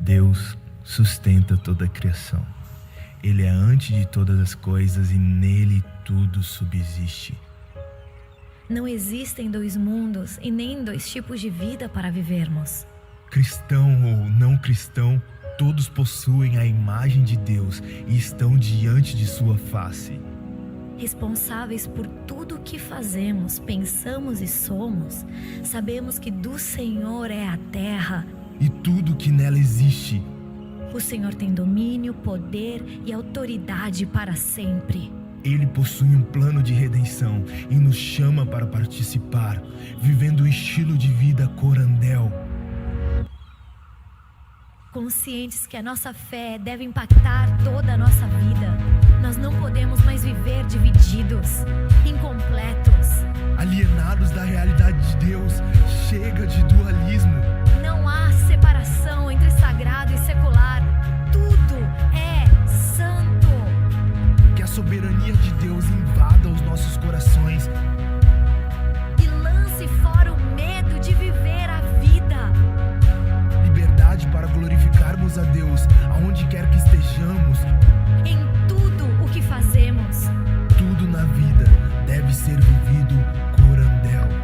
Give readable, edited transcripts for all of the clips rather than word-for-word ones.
Deus sustenta toda a criação. Ele é antes de todas as coisas e nele tudo subsiste. Não existem dois mundos e nem dois tipos de vida para vivermos. Cristão ou não cristão, todos possuem a imagem de Deus e estão diante de sua face. Responsáveis por tudo o que fazemos, pensamos e somos, sabemos que do Senhor é a terra e tudo que nela existe. O Senhor tem domínio, poder e autoridade para sempre. Ele possui um plano de redenção e nos chama para participar, vivendo o estilo de vida corandel. Conscientes que a nossa fé deve impactar toda a nossa vida, nós não podemos mais viver divididos, incompletos, alienados da realidade de Deus. Chega de dualismo. Não há separação entre sagrado e secular. Tudo é santo. Que a soberania de Deus invada os nossos corações e lance fora o medo de viver a vida. Liberdade para glorificarmos a Deus aonde quer que estejamos. Em tudo o que fazemos. Tudo na vida deve ser vivido corandel.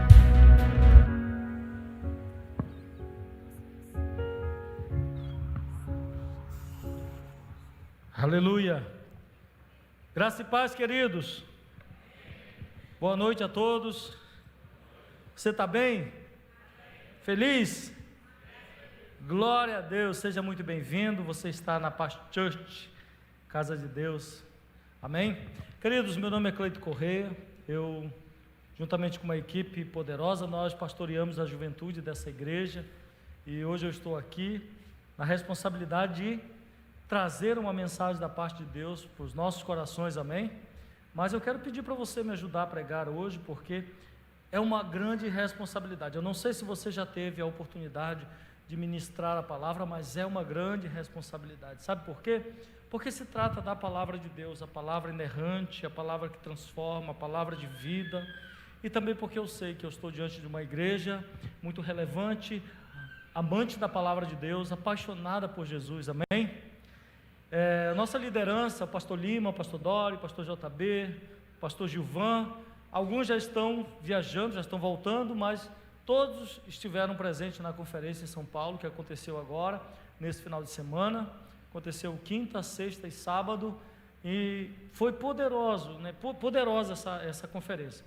Aleluia. Graça e paz, queridos. Boa noite a todos. Você está bem? Feliz? Glória a Deus, seja muito bem-vindo. Você está na Paz Church, Casa de Deus. Amém? Queridos, meu nome é Cleito Correia. Eu, juntamente com uma equipe poderosa, nós pastoreamos a juventude dessa igreja. E hoje eu estou aqui na responsabilidade de trazer uma mensagem da parte de Deus para os nossos corações, amém? Mas eu quero pedir para você me ajudar a pregar hoje, porque é uma grande responsabilidade. Eu não sei se você já teve a oportunidade de ministrar a palavra, mas é uma grande responsabilidade. Sabe por quê? Porque se trata da palavra de Deus, a palavra inerrante, a palavra que transforma, a palavra de vida, e também porque eu sei que eu estou diante de uma igreja muito relevante, amante da palavra de Deus, apaixonada por Jesus, amém? Nossa liderança, o pastor Lima, o pastor Dori, o pastor JB, o pastor Gilvan, alguns já estão viajando, já estão voltando, mas todos estiveram presentes na conferência em São Paulo, que aconteceu agora, nesse final de semana. Aconteceu quinta, sexta e sábado, e foi poderoso, né? Poderosa essa conferência.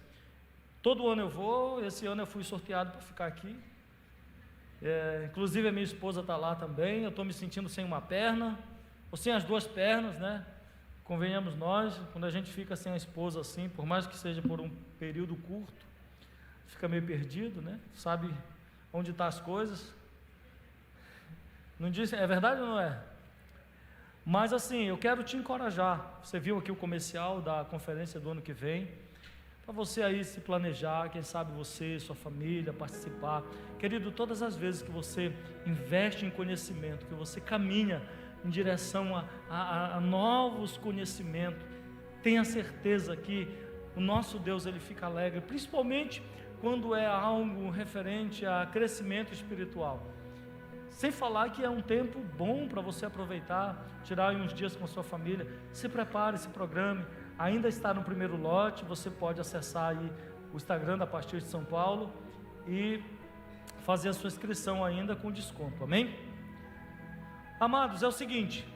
Todo ano eu vou, esse ano eu fui sorteado para ficar aqui. Inclusive a minha esposa está lá também. Eu estou me sentindo sem uma perna, ou sem as duas pernas, né? Convenhamos nós, quando a gente fica sem a esposa assim, por mais que seja por um período curto, fica meio perdido, né? Sabe onde estão as coisas. Não disse, é verdade ou não é? Mas assim, eu quero te encorajar. Você viu aqui o comercial da conferência do ano que vem, para você aí se planejar, quem sabe você, sua família, participar. Querido, todas as vezes que você investe em conhecimento, que você caminha em direção a novos conhecimentos, tenha certeza que o nosso Deus, ele fica alegre, principalmente quando é algo referente a crescimento espiritual. Sem falar que é um tempo bom para você aproveitar, tirar uns dias com a sua família. Se prepare, se programe. Ainda está no primeiro lote, você pode acessar aí o Instagram da Pastor de São Paulo e fazer a sua inscrição ainda com desconto, amém? Amados, é o seguinte,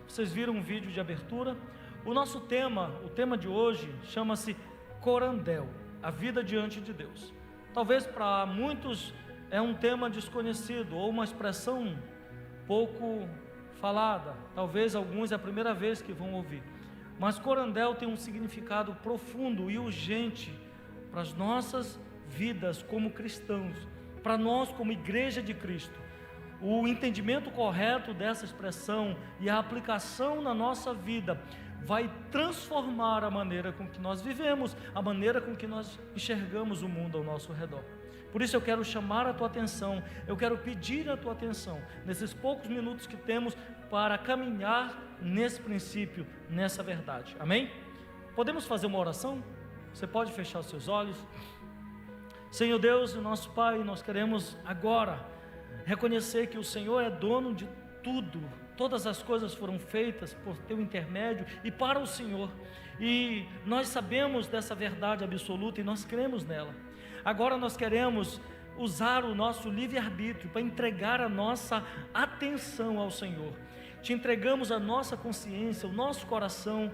vocês viram um vídeo de abertura. O nosso tema, o tema de hoje, chama-se Corandel, a vida diante de Deus. Talvez para muitos é um tema desconhecido, ou uma expressão pouco falada, talvez alguns é a primeira vez que vão ouvir, mas corandel tem um significado profundo e urgente para as nossas vidas como cristãos, para nós como igreja de Cristo. O entendimento correto dessa expressão e a aplicação na nossa vida vai transformar a maneira com que nós vivemos, a maneira com que nós enxergamos o mundo ao nosso redor. Por isso eu quero chamar a tua atenção, eu quero pedir a tua atenção, nesses poucos minutos que temos para caminhar nesse princípio, nessa verdade, amém? Podemos fazer uma oração? Você pode fechar os seus olhos? Senhor Deus, nosso Pai, nós queremos agora reconhecer que o Senhor é dono de tudo, todas as coisas foram feitas por teu intermédio e para o Senhor, e nós sabemos dessa verdade absoluta e nós cremos nela. Agora nós queremos usar o nosso livre-arbítrio para entregar a nossa atenção ao Senhor. Te entregamos a nossa consciência, o nosso coração,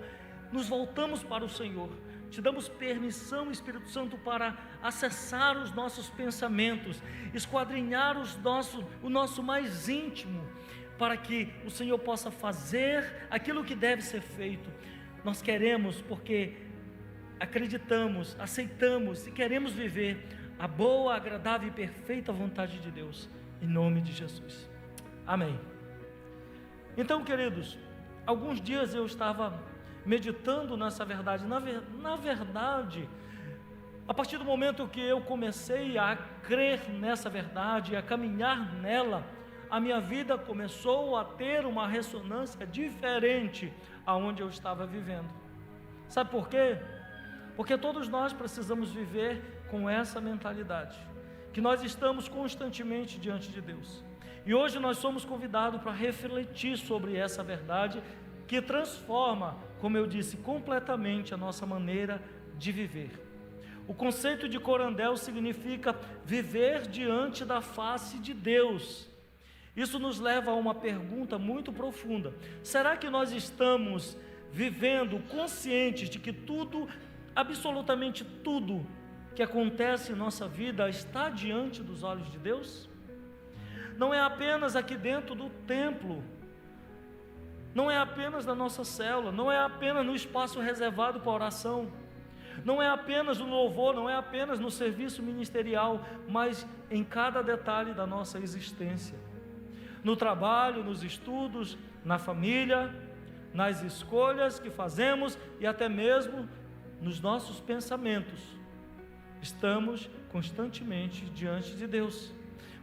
nos voltamos para o Senhor. Te damos permissão, Espírito Santo, para acessar os nossos pensamentos, esquadrinhar o nosso mais íntimo, para que o Senhor possa fazer aquilo que deve ser feito. Nós queremos, porque acreditamos, aceitamos e queremos viver a boa, agradável e perfeita vontade de Deus, em nome de Jesus. Amém. Então, queridos, alguns dias eu estava meditando nessa verdade. Na verdade, a partir do momento que eu comecei a crer nessa verdade, a caminhar nela, a minha vida começou a ter uma ressonância diferente aonde eu estava vivendo. Sabe por quê? Porque todos nós precisamos viver com essa mentalidade, que nós estamos constantemente diante de Deus. E hoje nós somos convidados para refletir sobre essa verdade que transforma, como eu disse, completamente a nossa maneira de viver. O conceito de corandel significa viver diante da face de Deus. Isso nos leva a uma pergunta muito profunda: será que nós estamos vivendo conscientes de que tudo, absolutamente tudo que acontece em nossa vida está diante dos olhos de Deus? Não é apenas aqui dentro do templo, não é apenas na nossa célula, não é apenas no espaço reservado para oração, não é apenas no louvor, não é apenas no serviço ministerial, mas em cada detalhe da nossa existência, no trabalho, nos estudos, na família, nas escolhas que fazemos e até mesmo nos nossos pensamentos. Estamos constantemente diante de Deus.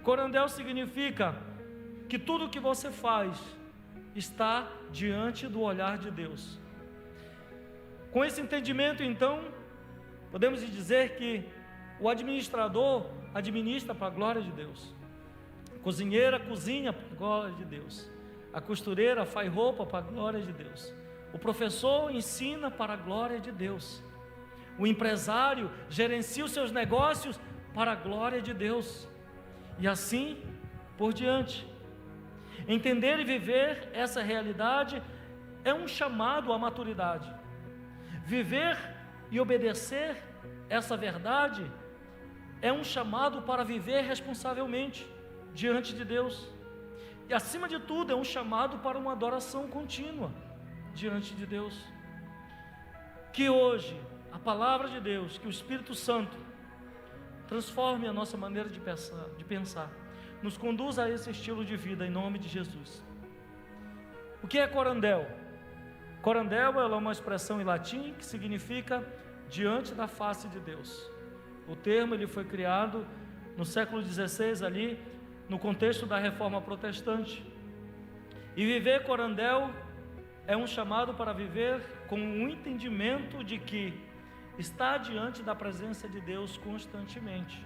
Corandel significa que tudo o que você faz está diante do olhar de Deus. Com esse entendimento, então, podemos dizer que o administrador administra para a glória de Deus, a cozinheira cozinha para a glória de Deus, a costureira faz roupa para a glória de Deus, o professor ensina para a glória de Deus, o empresário gerencia os seus negócios para a glória de Deus, e assim por diante. Entender e viver essa realidade é um chamado à maturidade. Viver e obedecer essa verdade é um chamado para viver responsavelmente diante de Deus. E acima de tudo é um chamado para uma adoração contínua diante de Deus. Que hoje a palavra de Deus, que o Espírito Santo transforme a nossa maneira de pensar, nos conduza a esse estilo de vida em nome de Jesus. O que é corandel? Corandel é uma expressão em latim que significa diante da face de Deus. O termo ele foi criado no século XVI ali, no contexto da Reforma Protestante. E viver corandel é um chamado para viver com um entendimento de que está diante da presença de Deus constantemente.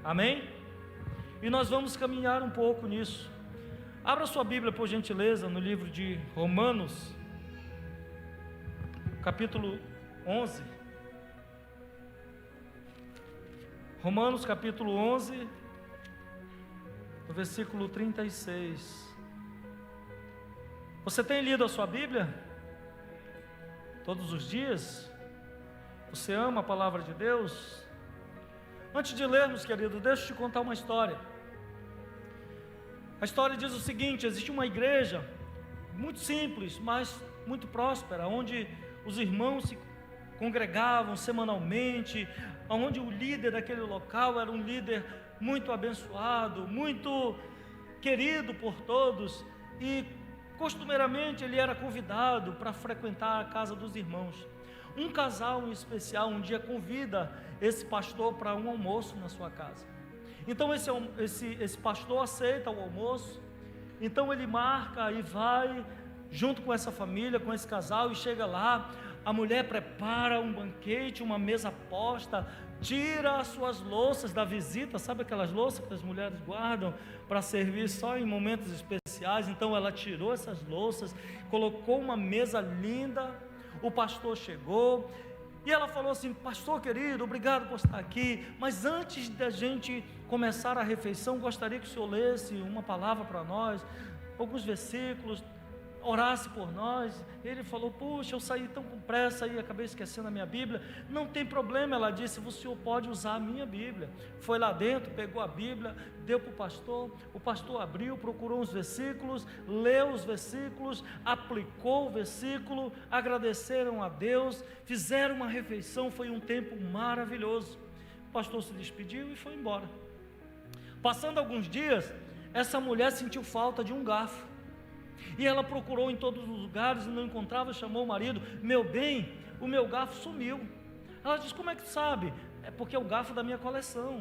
Amém? E nós vamos caminhar um pouco nisso. Abra sua Bíblia, por gentileza, no livro de Romanos, capítulo 11. Romanos, capítulo 11, no versículo 36. Você tem lido a sua Bíblia? Todos os dias? Você ama a palavra de Deus? Antes de lermos, querido, deixa eu te contar uma história. A história diz o seguinte: existe uma igreja muito simples, mas muito próspera, onde os irmãos se congregavam semanalmente, onde o líder daquele local era um líder muito abençoado, muito querido por todos, e costumeiramente ele era convidado para frequentar a casa dos irmãos. Um casal em especial um dia convida esse pastor para um almoço na sua casa. Então esse pastor aceita o almoço. Então ele marca e vai junto com essa família, com esse casal, e chega lá. A mulher prepara um banquete, uma mesa posta tira as suas louças da visita, sabe aquelas louças que as mulheres guardam para servir só em momentos especiais? Então ela tirou essas louças, colocou uma mesa linda, o pastor chegou, e ela falou assim: pastor querido, obrigado por estar aqui, mas antes da gente começar a refeição, gostaria que o senhor lesse uma palavra para nós, alguns versículos, orasse por nós. Ele falou: puxa, eu saí tão com pressa e acabei esquecendo a minha Bíblia. Não tem problema, ela disse, o senhor pode usar a minha Bíblia. Foi lá dentro, pegou a Bíblia, deu para o pastor abriu, procurou uns versículos, leu os versículos, aplicou o versículo, agradeceram a Deus, fizeram uma refeição, foi um tempo maravilhoso. O pastor se despediu e foi embora. Passando alguns dias, essa mulher sentiu falta de um garfo, e ela procurou em todos os lugares e não encontrava, chamou o marido: meu bem, o meu garfo sumiu. Ela disse: como é que tu sabe? É porque é o garfo da minha coleção,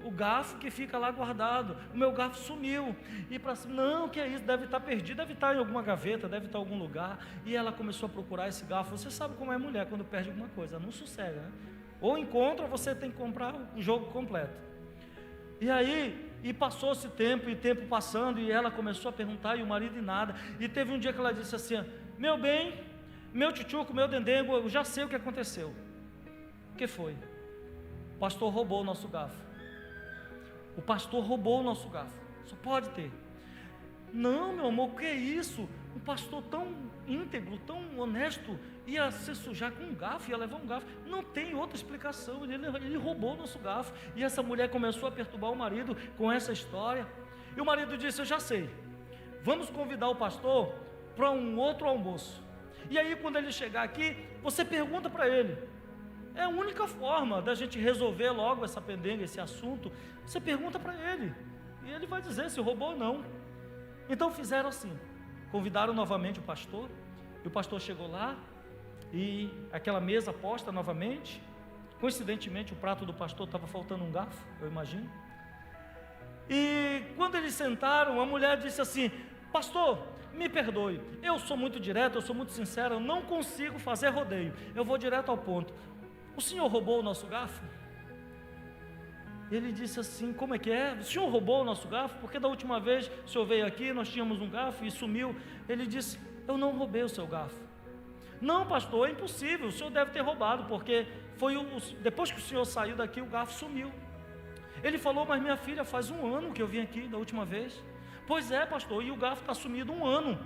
o garfo que fica lá guardado, o meu garfo sumiu. E para cima: não, que é isso, deve estar perdido, deve estar em alguma gaveta, deve estar em algum lugar. E ela começou a procurar esse garfo. Você sabe como é mulher quando perde alguma coisa, não sossega, né? Ou encontra, ou você tem que comprar o jogo completo. E aí, passou-se tempo, e tempo passando, e ela começou a perguntar, e o marido e nada. E teve um dia que ela disse assim: meu bem, meu tchutchuco, meu dendengo, eu já sei o que aconteceu. O que foi? O pastor roubou o nosso garfo. O pastor roubou o nosso garfo. Só pode ter. Não, meu amor, o que é isso? Um pastor tão íntegro, tão honesto, ia se sujar com um garfo, ia levar um garfo. Não tem outra explicação. Ele roubou o nosso garfo. E essa mulher começou a perturbar o marido com essa história. E o marido disse: eu já sei, vamos convidar o pastor para um outro almoço. E aí, quando ele chegar aqui, você pergunta para ele. É a única forma da gente resolver logo essa pendenga, esse assunto. Você pergunta para ele, e ele vai dizer se roubou ou não. Então fizeram assim, convidaram novamente o pastor, e o pastor chegou lá, e aquela mesa posta novamente. Coincidentemente, o prato do pastor estava faltando um garfo, eu imagino. E quando eles sentaram, a mulher disse assim: pastor, me perdoe, eu sou muito direto, eu sou muito sincero, eu não consigo fazer rodeio, eu vou direto ao ponto. O senhor roubou o nosso garfo? Ele disse assim: como é que é? O senhor roubou o nosso garfo? Porque da última vez o senhor veio aqui, nós tínhamos um garfo e sumiu. Ele disse: eu não roubei o seu garfo. Não, pastor, é impossível, o senhor deve ter roubado, porque depois que o senhor saiu daqui, o garfo sumiu. Ele falou: mas minha filha, faz um ano que eu vim aqui da última vez. Pois é, pastor, e o garfo está sumido um ano.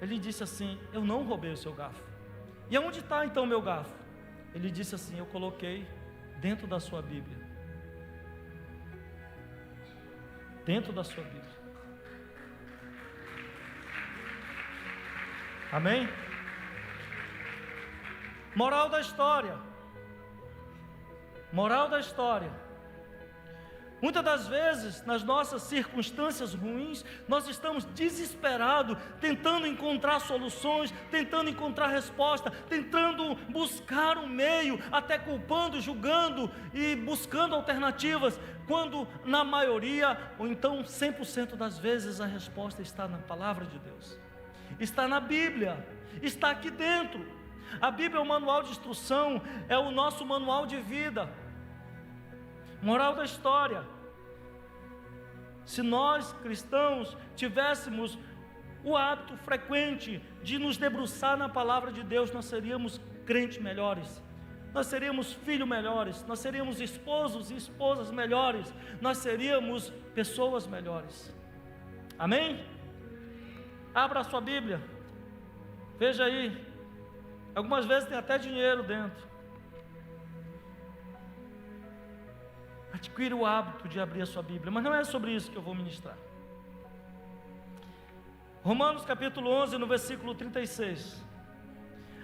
Ele disse assim: eu não roubei o seu garfo. E aonde está então o meu garfo? Ele disse assim: eu coloquei dentro da sua Bíblia. Dentro da sua Bíblia. Amém? Moral da história. Moral da história. Muitas das vezes, nas nossas circunstâncias ruins, nós estamos desesperados, tentando encontrar soluções, tentando encontrar resposta, tentando buscar um meio, até culpando, julgando e buscando alternativas, quando na maioria, ou então 100% das vezes, a resposta está na palavra de Deus, está na Bíblia, está aqui dentro. A Bíblia é o manual de instrução, é o nosso manual de vida. Moral da história: se nós cristãos tivéssemos o hábito frequente de nos debruçar na palavra de Deus, nós seríamos crentes melhores, nós seríamos filhos melhores, nós seríamos esposos e esposas melhores, nós seríamos pessoas melhores. Amém? Abra a sua Bíblia, veja aí, algumas vezes tem até dinheiro dentro. Adquira o hábito de abrir a sua Bíblia, mas não é sobre isso que eu vou ministrar. Romanos capítulo 11, no versículo 36,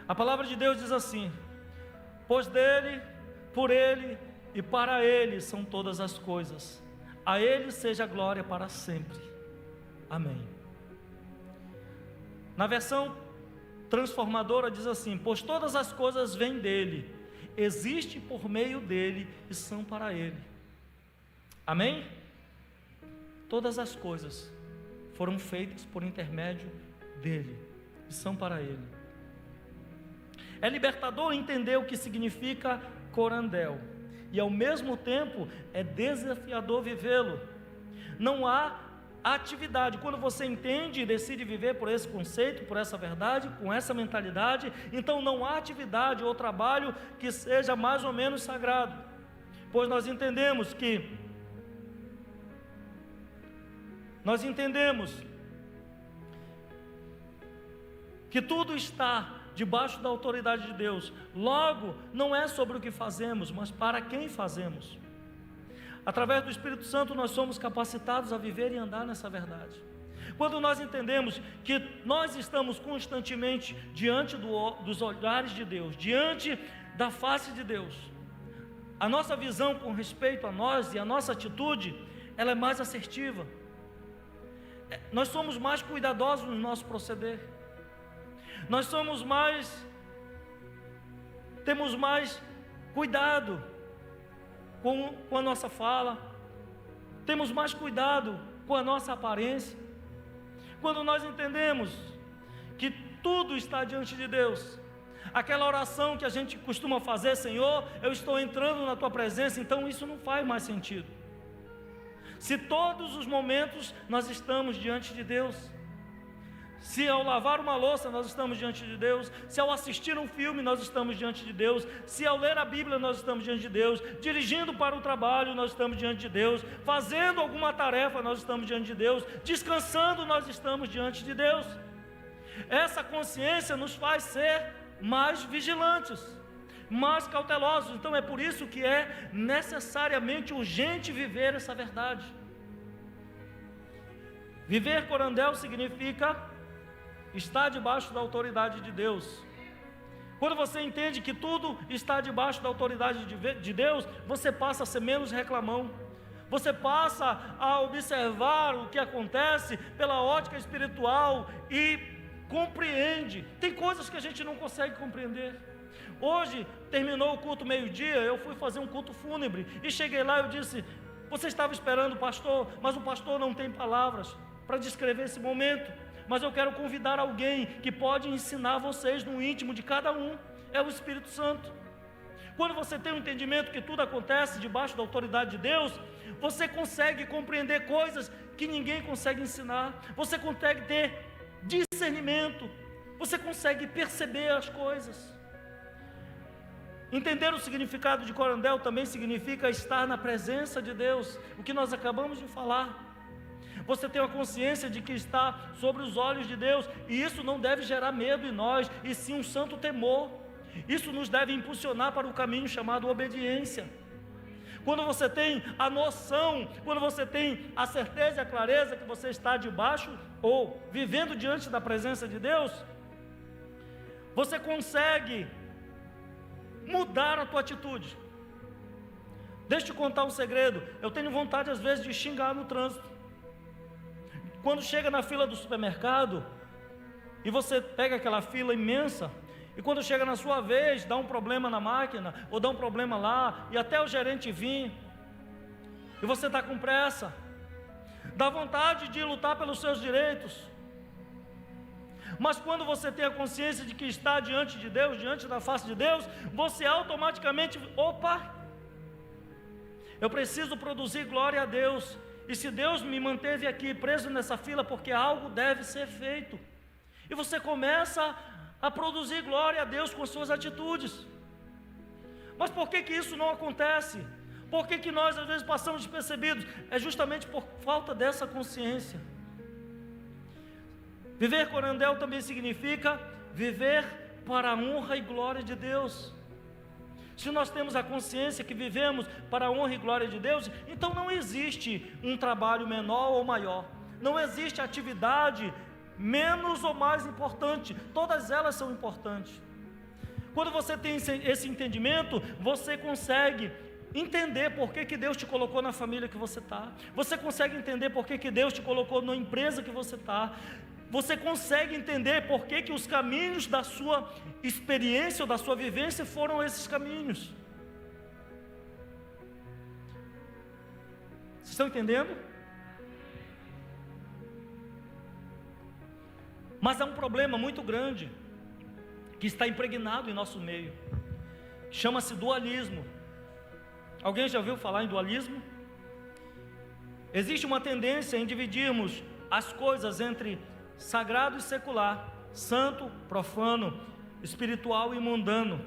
a palavra de Deus diz assim: pois dele, por ele e para ele são todas as coisas, a ele seja a glória para sempre. Amém. Na versão transformadora diz assim: pois todas as coisas vêm dele, existem por meio dele e são para ele. Amém? Todas as coisas foram feitas por intermédio dele e são para ele. É libertador entender o que significa corandel. e ao mesmo tempo é desafiador vivê-lo. Não há atividade. Quando você entende e decide viver por esse conceito, por essa verdade, com essa mentalidade, então não há atividade ou trabalho que seja mais ou menos sagrado, pois nós entendemos que tudo está debaixo da autoridade de Deus. Logo, não é sobre o que fazemos, mas para quem fazemos. Através do Espírito Santo nós somos capacitados a viver e andar nessa verdade. Quando nós entendemos que nós estamos constantemente diante dos olhares de Deus, diante da face de Deus, a nossa visão com respeito a nós e a nossa atitude, ela é mais assertiva. Nós somos mais cuidadosos no nosso proceder. Nós temos mais cuidado com a nossa fala, temos mais cuidado com a nossa aparência. Quando nós entendemos que tudo está diante de Deus, aquela oração que a gente costuma fazer: Senhor, eu estou entrando na Tua presença, então isso não faz mais sentido. Se todos os momentos nós estamos diante de Deus, se ao lavar uma louça nós estamos diante de Deus, se ao assistir um filme nós estamos diante de Deus, se ao ler a Bíblia nós estamos diante de Deus, dirigindo para o trabalho nós estamos diante de Deus, fazendo alguma tarefa nós estamos diante de Deus, descansando nós estamos diante de Deus. Essa consciência nos faz ser mais vigilantes, mais cautelosos. Então é por isso que é necessariamente urgente viver essa verdade. Viver Corandel significa está debaixo da autoridade de Deus. Quando você entende que tudo está debaixo da autoridade de Deus, você passa a ser menos reclamão. Você passa a observar o que acontece pela ótica espiritual e compreende. Tem coisas que a gente não consegue compreender. Hoje, terminou o culto meio-dia, eu fui fazer um culto fúnebre e cheguei lá e eu disse: você estava esperando o pastor, mas o pastor não tem palavras para descrever esse momento. Mas eu quero convidar alguém que pode ensinar vocês no íntimo de cada um, é o Espírito Santo. Quando você tem um entendimento que tudo acontece debaixo da autoridade de Deus, você consegue compreender coisas que ninguém consegue ensinar, você consegue ter discernimento, você consegue perceber as coisas. Entender o significado de Corandel também significa estar na presença de Deus, o que nós acabamos de falar. Você tem a consciência de que está sobre os olhos de Deus, e isso não deve gerar medo em nós, e sim um santo temor. Isso nos deve impulsionar para o caminho chamado obediência. Quando você tem a noção, quando você tem a certeza e a clareza que você está debaixo ou vivendo diante da presença de Deus, você consegue mudar a tua atitude. Deixa eu te contar um segredo. Eu tenho vontade às vezes de xingar no trânsito. Quando chega na fila do supermercado e você pega aquela fila imensa, e quando chega na sua vez, dá um problema na máquina, ou dá um problema lá, e até o gerente vir, e você está com pressa, dá vontade de lutar pelos seus direitos. Mas quando você tem a consciência de que está diante de Deus, diante da face de Deus, você automaticamente, eu preciso produzir glória a Deus. E se Deus me manteve aqui preso nessa fila, porque algo deve ser feito. E você começa a produzir glória a Deus com suas atitudes. Mas por que isso não acontece? Por que nós às vezes passamos despercebidos? É justamente por falta dessa consciência. Viver Corandel também significa viver para a honra e glória de Deus. Se nós temos a consciência que vivemos para a honra e glória de Deus, então não existe um trabalho menor ou maior, não existe atividade menos ou mais importante, todas elas são importantes. Quando você tem esse entendimento, você consegue entender por que Deus te colocou na família que você está, você consegue entender por que Deus te colocou na empresa que você está, você consegue entender por que os caminhos da sua experiência ou da sua vivência foram esses caminhos. Vocês estão entendendo? Mas há um problema muito grande que está impregnado em nosso meio, chama-se dualismo. Alguém já ouviu falar em dualismo? Existe uma tendência em dividirmos as coisas entre sagrado e secular, santo, profano, espiritual e mundano.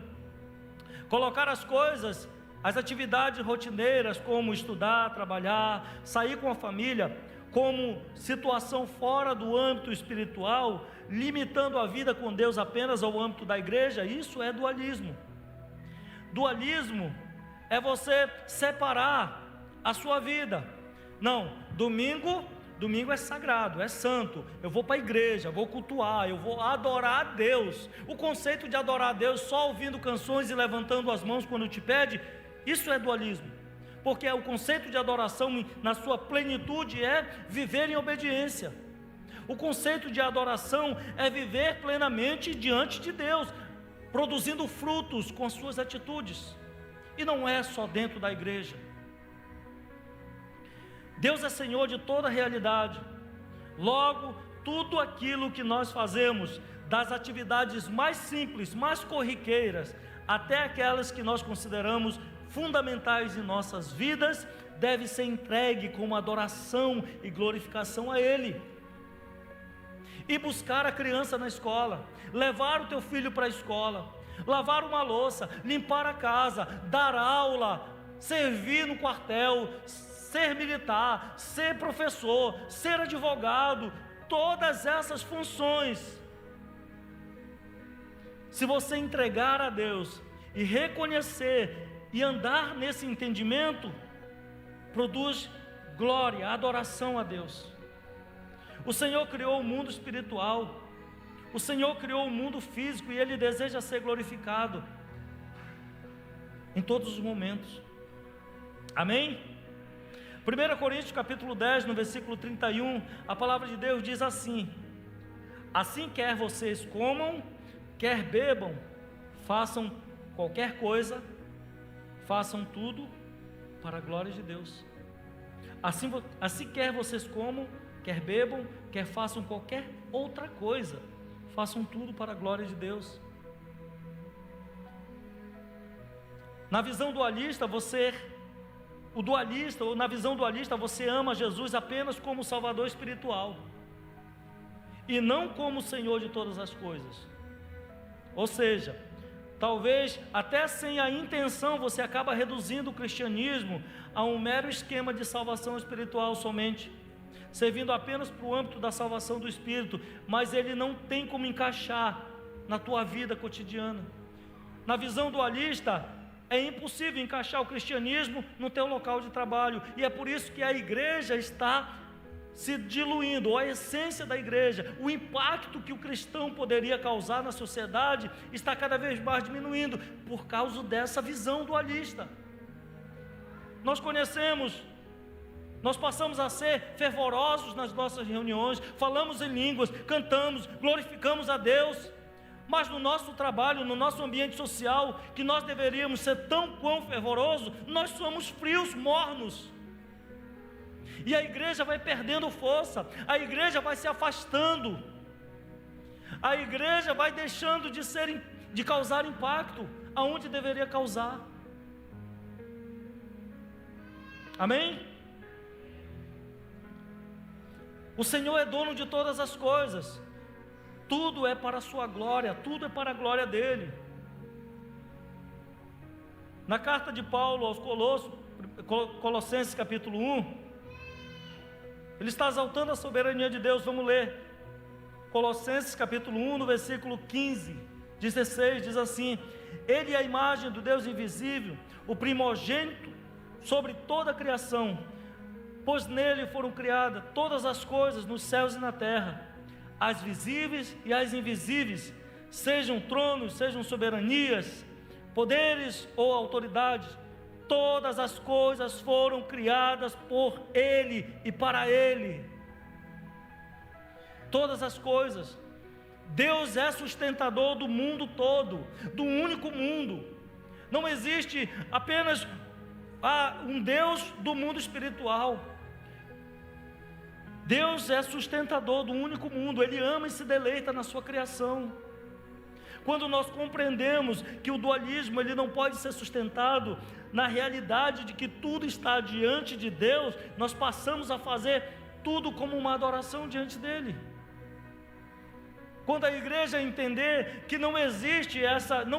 Colocar as coisas, as atividades rotineiras, como estudar, trabalhar, sair com a família, como situação fora do âmbito espiritual, limitando a vida com Deus apenas ao âmbito da igreja, isso é dualismo. Dualismo é você separar a sua vida. Não, domingo é sagrado, é santo, eu vou para a igreja, vou cultuar, eu vou adorar a Deus. O conceito de adorar a Deus só ouvindo canções e levantando as mãos quando te pede, isso é dualismo, porque o conceito de adoração na sua plenitude é viver em obediência. O conceito de adoração é viver plenamente diante de Deus, produzindo frutos com as suas atitudes, e não é só dentro da igreja. Deus é Senhor de toda a realidade. Logo, tudo aquilo que nós fazemos, das atividades mais simples, mais corriqueiras, até aquelas que nós consideramos fundamentais em nossas vidas, deve ser entregue como adoração e glorificação a Ele. E buscar a criança na escola, levar o teu filho para a escola, lavar uma louça, limpar a casa, dar aula, servir no quartel, ser militar, ser professor, ser advogado, todas essas funções, se você entregar a Deus e reconhecer e andar nesse entendimento, produz glória, adoração a Deus. O Senhor criou o mundo espiritual, o Senhor criou o mundo físico e Ele deseja ser glorificado em todos os momentos. Amém? 1 Coríntios capítulo 10, no versículo 31, a palavra de Deus diz assim: assim quer vocês comam, quer bebam, façam qualquer coisa, façam tudo para a glória de Deus. Assim quer vocês comam, quer bebam, quer façam qualquer outra coisa, façam tudo para a glória de Deus. Na visão dualista, na visão dualista, você ama Jesus apenas como Salvador espiritual, e não como Senhor de todas as coisas. Ou seja, talvez até sem a intenção você acaba reduzindo o cristianismo a um mero esquema de salvação espiritual somente, servindo apenas para o âmbito da salvação do Espírito, mas ele não tem como encaixar na tua vida cotidiana. Na visão dualista, é impossível encaixar o cristianismo no teu local de trabalho, e é por isso que a igreja está se diluindo, ou a essência da igreja, o impacto que o cristão poderia causar na sociedade, está cada vez mais diminuindo, por causa dessa visão dualista. Nós passamos a ser fervorosos nas nossas reuniões, falamos em línguas, cantamos, glorificamos a Deus, mas no nosso trabalho, no nosso ambiente social, que nós deveríamos ser tão quão fervorosos, nós somos frios, mornos. E a igreja vai perdendo força, a igreja vai se afastando, a igreja vai deixando de causar impacto aonde deveria causar. Amém? O Senhor é dono de todas as coisas, tudo é para a sua glória, tudo é para a glória dele. Na carta de Paulo aos Colossenses capítulo 1, ele está exaltando a soberania de Deus. Vamos ler Colossenses capítulo 1, no versículo 15, 16, diz assim: ele é a imagem do Deus invisível, o primogênito sobre toda a criação, pois nele foram criadas todas as coisas nos céus e na terra, as visíveis e as invisíveis, sejam tronos, sejam soberanias, poderes ou autoridades, todas as coisas foram criadas por Ele e para Ele. Todas as coisas. Deus é sustentador do mundo todo, do único mundo. Não existe apenas um Deus do mundo espiritual. Deus é sustentador do único mundo. Ele ama e se deleita na sua criação. Quando nós compreendemos que o dualismo ele não pode ser sustentado na realidade de que tudo está diante de Deus, nós passamos a fazer tudo como uma adoração diante dele. Quando a igreja entender que não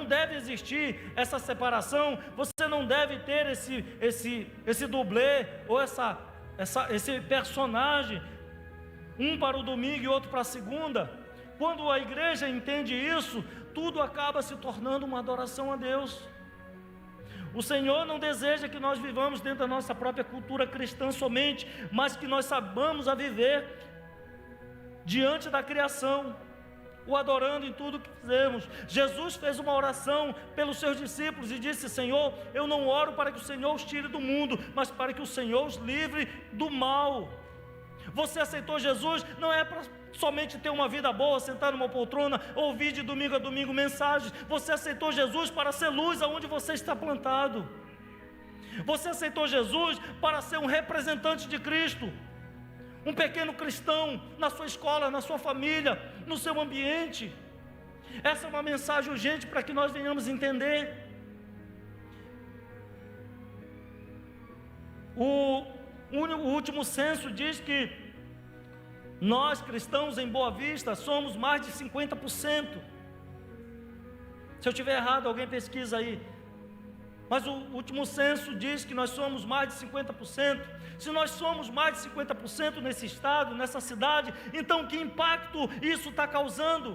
deve existir essa separação, você não deve ter esse dublê ou esse personagem, um para o domingo e outro para a segunda. Quando a igreja entende isso, tudo acaba se tornando uma adoração a Deus. O Senhor não deseja que nós vivamos dentro da nossa própria cultura cristã somente, mas que nós saibamos a viver diante da criação, o adorando em tudo que fizemos. Jesus fez uma oração pelos seus discípulos e disse: Senhor, eu não oro para que o Senhor os tire do mundo, mas para que o Senhor os livre do mal. Você aceitou Jesus não é para somente ter uma vida boa, sentar numa poltrona, ouvir de domingo a domingo mensagens. Você aceitou Jesus para ser luz aonde você está plantado. Você aceitou Jesus para ser um representante de Cristo, um pequeno cristão na sua escola, na sua família, no seu ambiente. Essa é uma mensagem urgente para que nós venhamos entender. O último censo diz que nós cristãos em Boa Vista somos mais de 50%. Se eu estiver errado, alguém pesquisa aí. Mas o último censo diz que nós somos mais de 50%. Se nós somos mais de 50% nesse estado, nessa cidade, então que impacto isso está causando?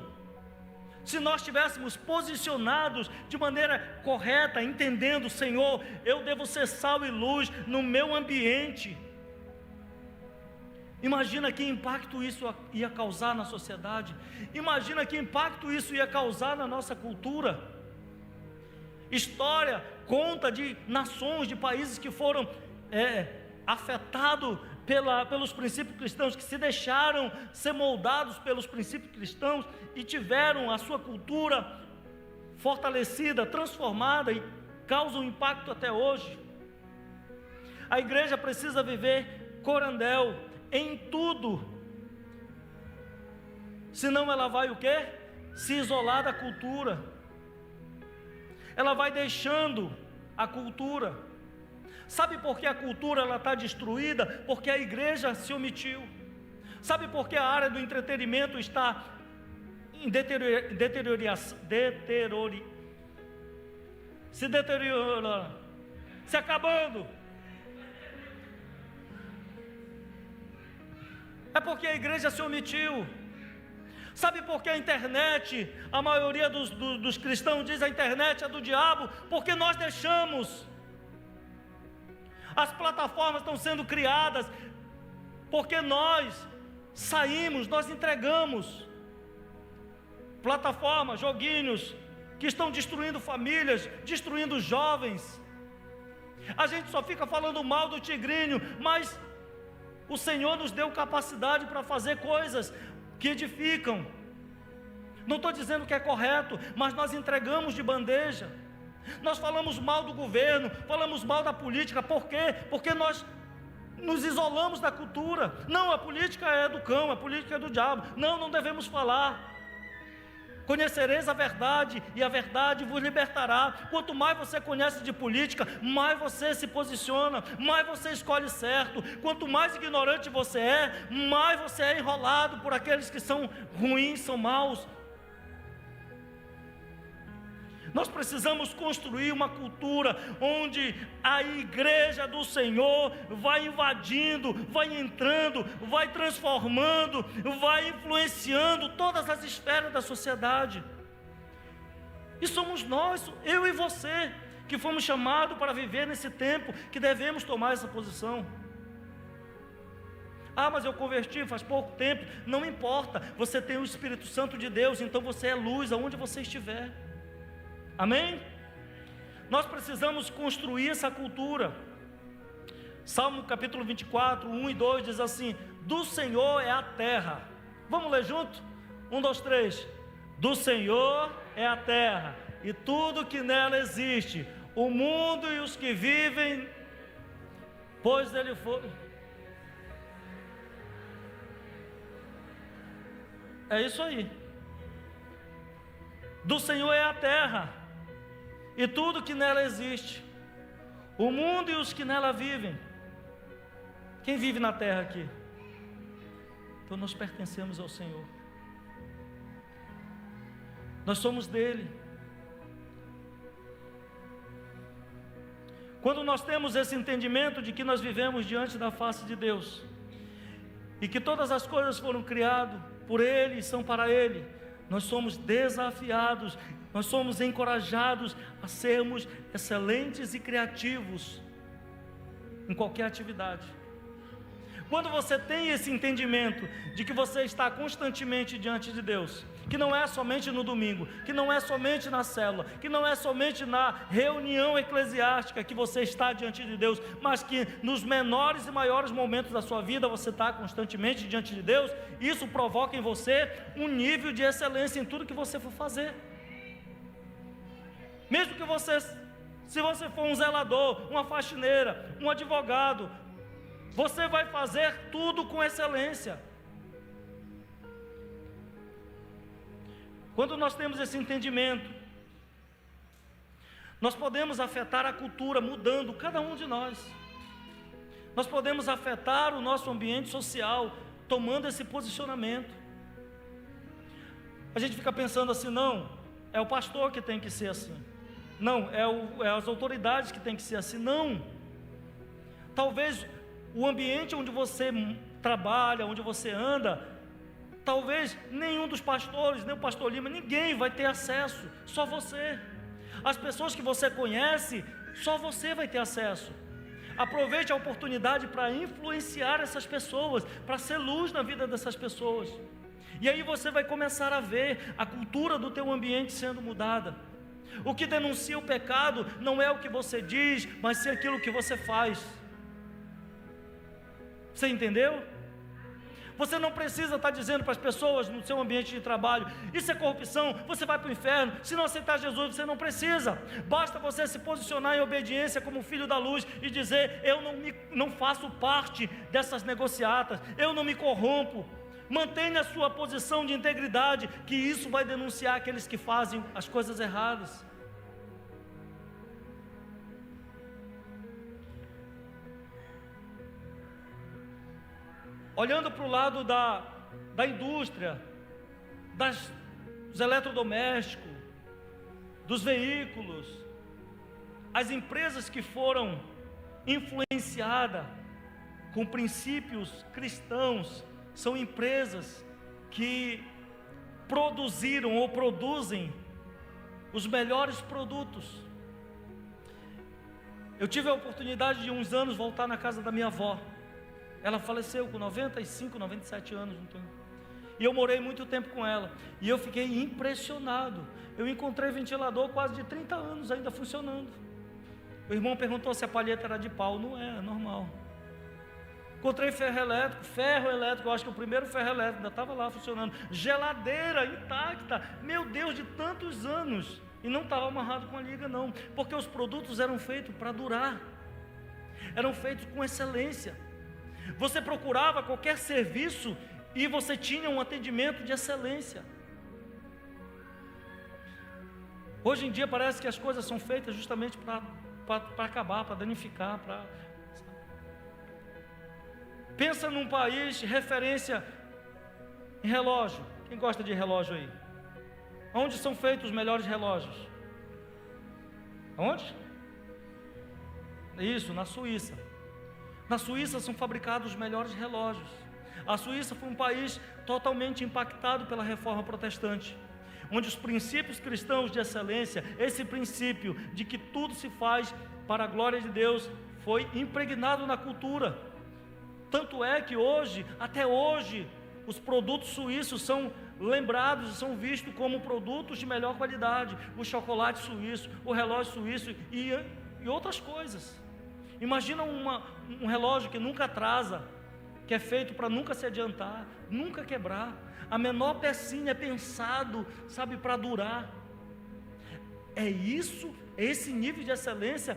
Se nós estivéssemos posicionados de maneira correta, entendendo: Senhor, eu devo ser sal e luz no meu ambiente. Imagina que impacto isso ia causar na sociedade. Imagina que impacto isso ia causar na nossa cultura. História conta de nações, de países que foram afetados pelos princípios cristãos, que se deixaram ser moldados pelos princípios cristãos e tiveram a sua cultura fortalecida, transformada, e causam impacto até hoje. A igreja precisa viver corandel em tudo, senão ela vai o quê? Se isolar da cultura. Ela vai deixando a cultura. Sabe por que a cultura está destruída? Porque a igreja se omitiu. Sabe por que a área do entretenimento está em se acabando? É porque a igreja se omitiu. Sabe por que a internet, a maioria dos cristãos diz: a internet é do diabo? Porque nós deixamos. As plataformas estão sendo criadas porque nós saímos, nós entregamos. Plataformas, joguinhos que estão destruindo famílias, destruindo jovens. A gente só fica falando mal do tigrinho, mas o Senhor nos deu capacidade para fazer coisas que edificam. Não estou dizendo que é correto, mas nós entregamos de bandeja. Nós falamos mal do governo, falamos mal da política. Por quê? Porque nós nos isolamos da cultura. Não, a política é do cão, a política é do diabo. Não devemos falar. Conhecereis a verdade, e a verdade vos libertará. Quanto mais você conhece de política, mais você se posiciona, mais você escolhe certo. Quanto mais ignorante você é, mais você é enrolado por aqueles que são ruins, são maus. Nós precisamos construir uma cultura onde a igreja do Senhor vai invadindo, vai entrando, vai transformando, vai influenciando todas as esferas da sociedade. E somos nós, eu e você, que fomos chamados para viver nesse tempo, que devemos tomar essa posição. Ah, mas eu converti faz pouco tempo. Não importa, você tem o Espírito Santo de Deus, então você é luz aonde você estiver. Amém? Nós precisamos construir essa cultura. Salmo capítulo 24, 1 e 2 diz assim: do Senhor é a terra. Vamos ler junto? 1, 2, 3. Do Senhor é a terra e tudo que nela existe, o mundo e os que vivem, pois ele foi. É isso aí. Do Senhor é a terra e tudo que nela existe, o mundo e os que nela vivem. Quem vive na terra aqui? Então nós pertencemos ao Senhor. Nós somos dele. Quando nós temos esse entendimento de que nós vivemos diante da face de Deus, e que todas as coisas foram criadas por Ele e são para Ele, nós somos desafiados, nós somos encorajados a sermos excelentes e criativos em qualquer atividade. Quando você tem esse entendimento de que você está constantemente diante de Deus, que não é somente no domingo, que não é somente na célula, que não é somente na reunião eclesiástica que você está diante de Deus, mas que nos menores e maiores momentos da sua vida você está constantemente diante de Deus, isso provoca em você um nível de excelência em tudo que você for fazer. Mesmo que você, se você for um zelador, uma faxineira, um advogado, você vai fazer tudo com excelência. Quando nós temos esse entendimento, nós podemos afetar a cultura mudando cada um de nós. Nós podemos afetar o nosso ambiente social tomando esse posicionamento. A gente fica pensando assim, não, é o pastor que tem que ser assim. Não, é as autoridades que tem que ser assim. Não. Talvez o ambiente onde você trabalha, onde você anda, talvez nenhum dos pastores, nem o pastor Lima, ninguém vai ter acesso, só você. As pessoas que você conhece, só você vai ter acesso. Aproveite a oportunidade para influenciar essas pessoas, para ser luz na vida dessas pessoas. E aí você vai começar a ver a cultura do teu ambiente sendo mudada. O que denuncia o pecado não é o que você diz, mas sim aquilo que você faz. Você entendeu? Você não precisa estar dizendo para as pessoas no seu ambiente de trabalho, isso é corrupção, você vai para o inferno. Se não aceitar Jesus, você não precisa. Basta você se posicionar em obediência como filho da luz e dizer, eu não faço parte dessas negociatas, eu não me corrompo. Mantenha a sua posição de integridade, que isso vai denunciar aqueles que fazem as coisas erradas. Olhando para o lado da indústria, dos eletrodomésticos, dos veículos, as empresas que foram influenciadas com princípios cristãos, são empresas que produziram ou produzem os melhores produtos. Eu tive a oportunidade de uns anos voltar na casa da minha avó. Ela faleceu com 95, 97 anos, não tem. E eu morei muito tempo com ela. E eu fiquei impressionado. Eu encontrei ventilador quase de 30 anos ainda funcionando. O irmão perguntou se a palheta era de pau. Não é normal. Encontrei ferro elétrico, eu acho que o primeiro ferro elétrico ainda estava lá funcionando. Geladeira intacta, meu Deus, de tantos anos. E não estava amarrado com a liga não. Porque os produtos eram feitos para durar. Eram feitos com excelência. Você procurava qualquer serviço e você tinha um atendimento de excelência. Hoje em dia parece que as coisas são feitas justamente para acabar, para danificar, Pensa num país referência em relógio. Quem gosta de relógio aí? Onde são feitos os melhores relógios? Onde? Isso, na Suíça. Na Suíça são fabricados os melhores relógios. A Suíça foi um país totalmente impactado pela reforma protestante, onde os princípios cristãos de excelência, esse princípio de que tudo se faz para a glória de Deus, foi impregnado na cultura. Tanto é que hoje, até hoje, os produtos suíços são lembrados e são vistos como produtos de melhor qualidade. O chocolate suíço, o relógio suíço e outras coisas. Imagina um relógio que nunca atrasa, que é feito para nunca se adiantar, nunca quebrar. A menor pecinha é pensado, sabe, para durar. É esse nível de excelência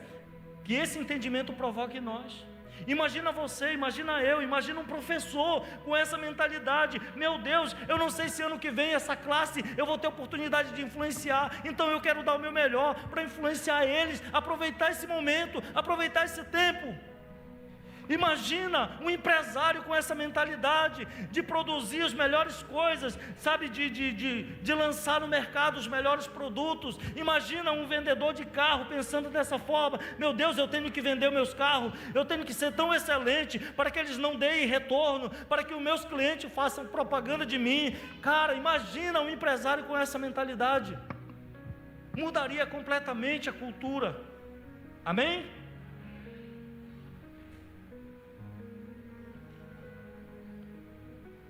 que esse entendimento provoca em nós. Imagina você, imagina eu, imagina um professor com essa mentalidade: meu Deus, eu não sei se ano que vem essa classe eu vou ter oportunidade de influenciar, então eu quero dar o meu melhor para influenciar eles, aproveitar esse momento, aproveitar esse tempo. Imagina um empresário com essa mentalidade de produzir as melhores coisas, sabe, de lançar no mercado os melhores produtos. Imagina um vendedor de carro pensando dessa forma: meu Deus, eu tenho que vender os meus carros, eu tenho que ser tão excelente para que eles não deem retorno, para que os meus clientes façam propaganda de mim. Cara, imagina um empresário com essa mentalidade. Mudaria completamente a cultura. Amém?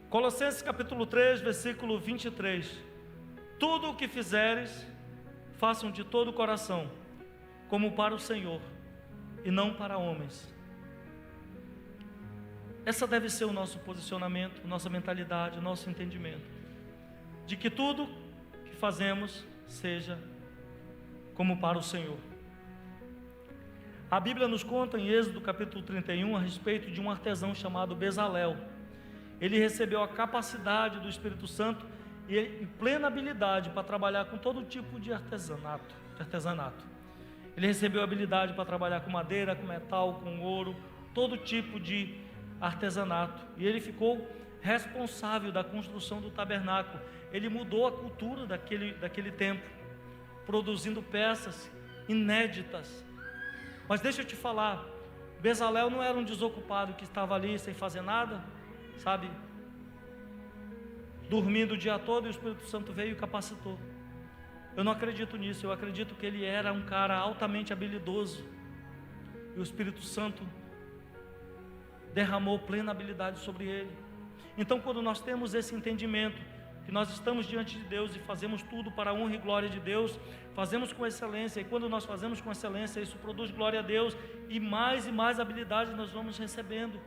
Colossenses capítulo 3, versículo 23. Tudo o que fizeres, façam de todo o coração, como para o Senhor, e não para homens. Essa deve ser o nosso posicionamento, nossa mentalidade, nosso entendimento, de que tudo que fazemos seja como para o Senhor. A Bíblia nos conta em Êxodo capítulo 31 a respeito de um artesão chamado Bezalel. Ele recebeu a capacidade do Espírito Santo e plena habilidade para trabalhar com todo tipo de artesanato. Ele recebeu a habilidade para trabalhar com madeira, com metal, com ouro, todo tipo de artesanato. E ele ficou responsável da construção do tabernáculo. Ele mudou a cultura daquele tempo, produzindo peças inéditas. Mas deixa eu te falar, Bezalel não era um desocupado que estava ali sem fazer nada, sabe, dormindo o dia todo, e o Espírito Santo veio e capacitou. Eu não acredito nisso. Eu acredito que ele era um cara altamente habilidoso, e o Espírito Santo derramou plena habilidade sobre ele. Então, quando nós temos esse entendimento, que nós estamos diante de Deus e fazemos tudo para a honra e glória de Deus, fazemos com excelência, e quando nós fazemos com excelência, isso produz glória a Deus, e mais habilidade nós vamos recebendo.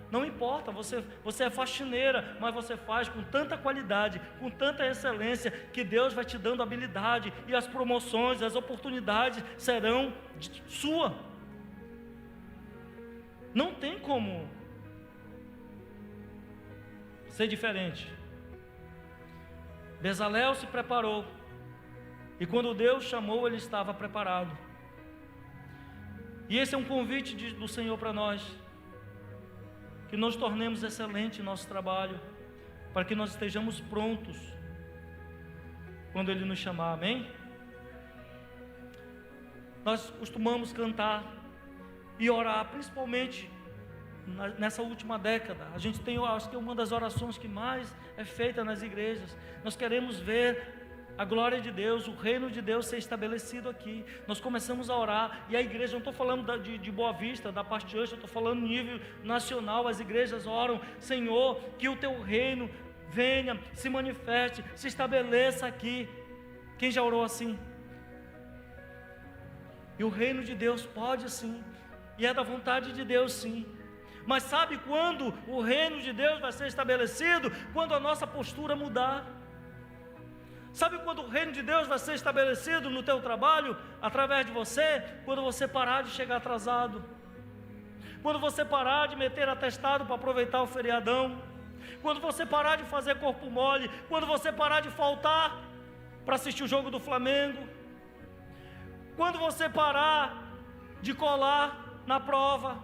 Não importa, você é faxineira, mas você faz com tanta qualidade, com tanta excelência, que Deus vai te dando habilidade, e as promoções, as oportunidades serão sua. Não tem como ser diferente. Bezalel se preparou, e quando Deus chamou, ele estava preparado. E esse é um convite do Senhor para nós, que nós tornemos excelente nosso trabalho, para que nós estejamos prontos quando Ele nos chamar. Amém? Nós costumamos cantar e orar, principalmente nessa última década. A gente tem, acho que uma das orações que mais é feita nas igrejas. Nós queremos ver a glória de Deus, o reino de Deus ser estabelecido aqui. Nós começamos a orar, e a igreja, não estou falando de Boa Vista, da parte hoje, eu estou falando nível nacional. As igrejas oram: Senhor, que o teu reino venha, se manifeste, se estabeleça aqui. Quem já orou assim? E o reino de Deus pode sim, e é da vontade de Deus sim. Mas sabe quando o reino de Deus vai ser estabelecido? Quando a nossa postura mudar. Sabe quando o reino de Deus vai ser estabelecido no teu trabalho, através de você? Quando você parar de chegar atrasado, quando você parar de meter atestado para aproveitar o feriadão, quando você parar de fazer corpo mole, quando você parar de faltar para assistir o jogo do Flamengo, quando você parar de colar na prova,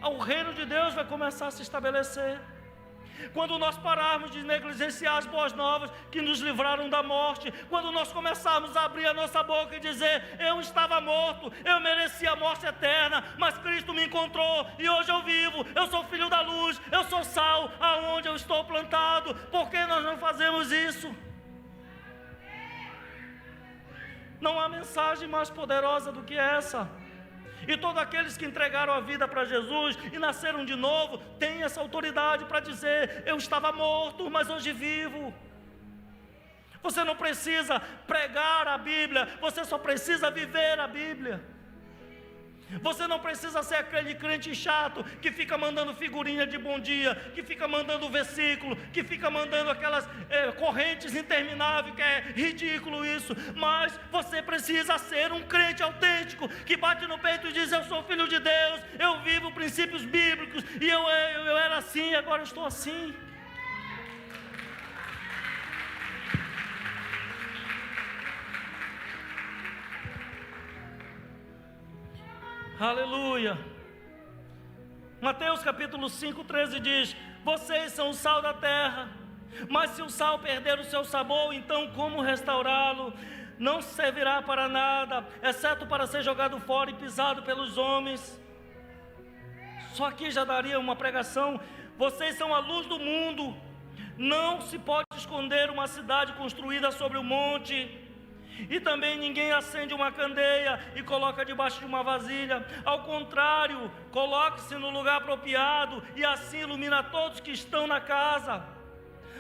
o reino de Deus vai começar a se estabelecer. Quando nós pararmos de negligenciar as boas novas que nos livraram da morte, quando nós começarmos a abrir a nossa boca e dizer: eu estava morto, eu merecia a morte eterna, mas Cristo me encontrou e hoje eu vivo, eu sou filho da luz, eu sou sal aonde eu estou plantado. Por que nós não fazemos isso? Não há mensagem mais poderosa do que essa. E todos aqueles que entregaram a vida para Jesus e nasceram de novo, têm essa autoridade para dizer: eu estava morto, mas hoje vivo. Você não precisa pregar a Bíblia, você só precisa viver a Bíblia. Você não precisa ser aquele crente chato que fica mandando figurinha de bom dia, que fica mandando versículo, que fica mandando aquelas correntes intermináveis, que é ridículo isso. Mas você precisa ser um crente autêntico, que bate no peito e diz: eu sou filho de Deus, eu vivo princípios bíblicos, e eu era assim, agora eu estou assim. Aleluia. Mateus capítulo 5, 13 diz: vocês são o sal da terra, mas se o sal perder o seu sabor, então como restaurá-lo? Não servirá para nada, exceto para ser jogado fora e pisado pelos homens. Só aqui já daria uma pregação. Vocês são a luz do mundo. Não se pode esconder uma cidade construída sobre o monte. E também ninguém acende uma candeia e coloca debaixo de uma vasilha. Ao contrário, coloque-se no lugar apropriado, e assim ilumina todos que estão na casa.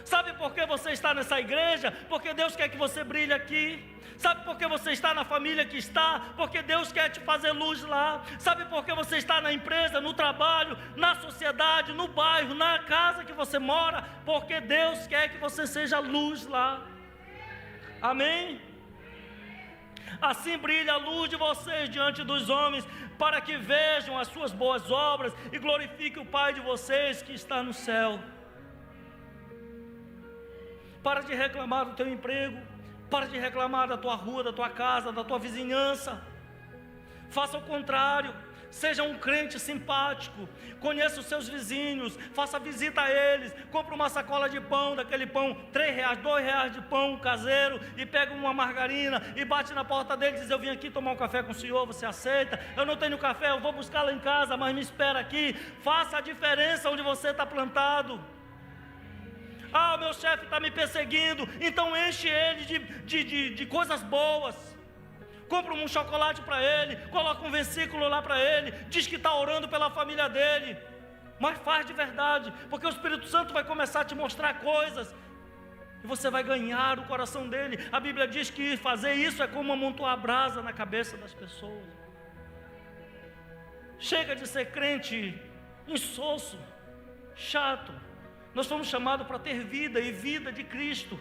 Sabe por que você está nessa igreja? Porque Deus quer que você brilhe aqui. Sabe por que você está na família que está? Porque Deus quer te fazer luz lá. Sabe por que você está na empresa, no trabalho, na sociedade, no bairro, na casa que você mora? Porque Deus quer que você seja luz lá. Amém? Assim brilha a luz de vocês diante dos homens, para que vejam as suas boas obras e glorifiquem o Pai de vocês que está no céu. Para de reclamar do teu emprego, para de reclamar da tua rua, da tua casa, da tua vizinhança. Faça o contrário. Seja um crente simpático, conheça os seus vizinhos, faça visita a eles, compre uma sacola de pão, daquele pão, R$3, R$2 de pão caseiro, e pega uma margarina e bate na porta dele e diz: eu vim aqui tomar um café com o senhor, você aceita? Eu não tenho café, eu vou buscar lá em casa, mas me espera aqui. Faça a diferença onde você está plantado. Ah, meu chefe está me perseguindo, então enche ele de coisas boas. Compra um chocolate para ele, coloca um versículo lá para ele, diz que está orando pela família dele, mas faz de verdade, porque o Espírito Santo vai começar a te mostrar coisas, e você vai ganhar o coração dele. A Bíblia diz que fazer isso é como amontoar brasa na cabeça das pessoas. Chega de ser crente insosso, chato. Nós fomos chamados para ter vida, e vida de Cristo.